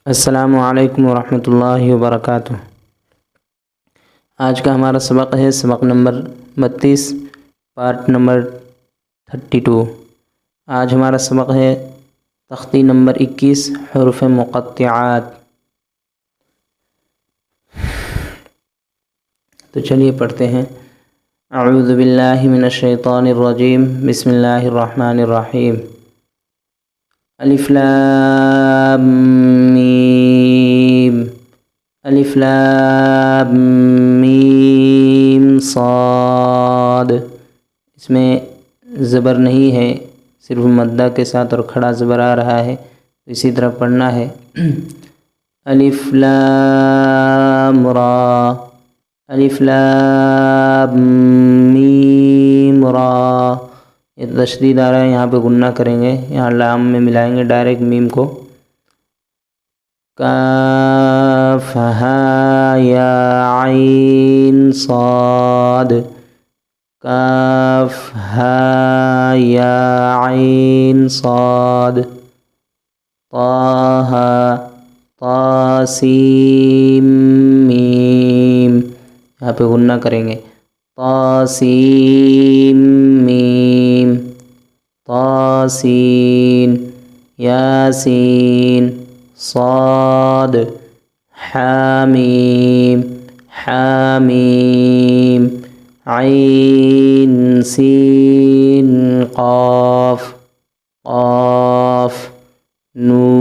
السلام علیکم ورحمۃ اللہ وبرکاتہ۔ آج کا ہمارا سبق ہے سبق نمبر 32، پارٹ نمبر 32۔ آج ہمارا سبق ہے تختی نمبر 21، حروف مقطعات۔ تو چلیے پڑھتے ہیں۔ اعوذ باللہ من الشیطان الرجیم، بسم اللہ الرحمن الرحیم۔ الف لام میم، الف لام میم صاد۔ اس میں زبر نہیں ہے، صرف مدہ کے ساتھ اور کھڑا زبر آ رہا ہے، اسی طرح پڑھنا ہے۔ الف لام را، الف لام میم را۔ یہ تشدید آ رہا ہے، یہاں پہ غنہ کریں گے، یہاں لام میں ملائیں گے ڈائریکٹ میم کو۔ کاف ہا یا عین صاد، کاف ہا یا عین صاد۔ طہ طا سین میم، یہاں پہ غنہ کریں گے، طا سین میم، طا سین۔ یاسین صاد، حامیم حامیم۔ عین سین قاف، قاف۔ نون